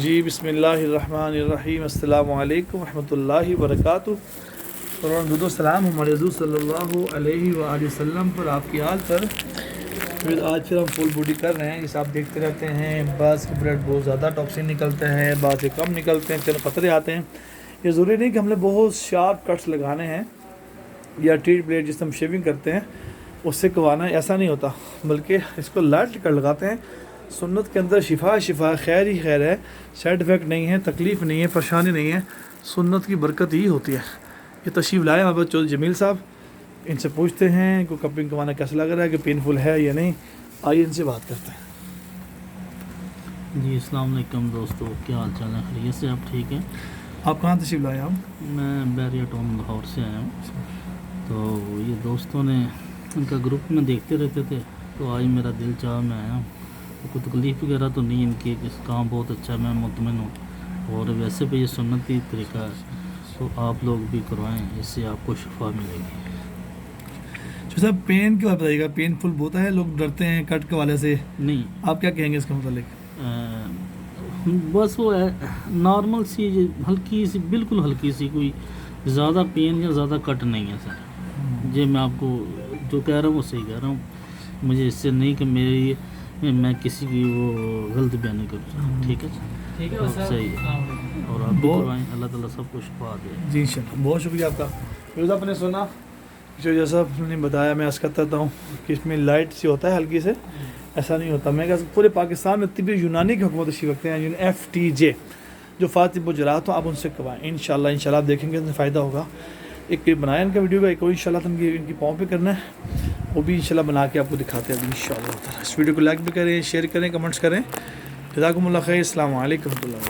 جی بسم اللہ الرحمن الرحیم، السلام علیکم ورحمۃ اللہ وبرکاتہ۔ اور درود و سلام ہمارے حضور صلی اللہ علیہ وآلہ وسلم پر، آپ کی آل پر۔ پھر آج پھر ہم فل باڈی کر رہے ہیں، جسے آپ دیکھتے رہتے ہیں بعض کے بلڈ بہت زیادہ ٹاکسین نکلتے ہیں، بعض سے کم نکلتے ہیں، چند قطرے آتے ہیں۔ یہ ضروری نہیں کہ ہم نے بہت شارپ کٹس لگانے ہیں یا ٹریٹ بلیڈ جس سے ہم شیونگ کرتے ہیں اس سے کوانا ہے، ایسا نہیں ہوتا، بلکہ اس کو لائٹ کٹ لگاتے ہیں۔ سنت کے اندر شفا خیر ہی خیر ہے، سائڈ افیکٹ نہیں ہے، تکلیف نہیں ہے، پریشانی نہیں ہے، سنت کی برکت ہی ہوتی ہے۔ یہ تشریف لائے ہمارے پاس چودھری جمیل صاحب، ان سے پوچھتے ہیں کہ کپنگ کمانا کیسا لگ رہا ہے، کہ پینفل ہے یا نہیں، آئیے ان سے بات کرتے ہیں۔ جی السلام علیکم دوستو، کیا حال چال ہے؟ خیریت سے آپ ٹھیک ہیں؟ آپ کہاں تشریف لائے؟ آپ؟ میں بیریا ٹاؤن لاہور سے آیا ہوں۔ تو یہ دوستوں نے ان کا گروپ میں دیکھتے رہتے تھے، تو آج میرا دل چاہا میں آیا ہوں۔ تو کوئی تکلیف وغیرہ تو نہیں ان کی، اس کام بہت اچھا ہے، میں مطمئن ہوں، اور ویسے بھی یہ سنتی طریقہ ہے، تو آپ لوگ بھی کروائیں، اس سے آپ کو شفا ملے گی۔ جو صاحب پین کے بات بتائیے گا، پین فل ہوتا ہے، لوگ ڈرتے ہیں کٹ کے والے سے، نہیں، آپ کیا کہیں گے اس کے متعلق؟ بس وہ ہے نارمل سی، ہلکی سی، بالکل ہلکی سی، کوئی زیادہ پین یا زیادہ کٹ نہیں ہے سر۔ جی میں آپ کو جو کہہ رہا ہوں وہ صحیح کہہ رہا ہوں، مجھے اس سے نہیں کہ میں کسی کی وہ غلط بیانی کروں، ٹھیک ہے سر؟ صحیح ہے، اور آپ بھی کروائیں، اللہ تعالیٰ سب کو شفا دے۔ جی انشاءاللہ، بہت شکریہ آپ کا۔ فیروز آپ نے سنا جو جیسا آپ نے بتایا، میں عرض کرتا ہوں کہ اس میں لائٹ سی ہوتا ہے، ہلکی سے، ایسا نہیں ہوتا۔ میں کہا پورے پاکستان میں طب یونانی کی حکومت تشریف رکھتے ہیں، FTJ جو فاطب و جراحت ہو، آپ ان سے کروائیں، انشاءاللہ آپ دیکھیں گے ان سے فائدہ ہوگا۔ ایک بنایا ان کا ویڈیو کا، ایک اور انشاءاللہ تو ان کی پاؤں پہ کرنا ہے، وہ بھی انشاءاللہ بنا کے آپ کو دکھاتے ہیں انشاءاللہ۔ اس ویڈیو کو لائک بھی کریں، شیئر کریں، کمنٹس کریں۔ جزاکم اللہ خیر، السلام علیکم ورحمۃ اللہ۔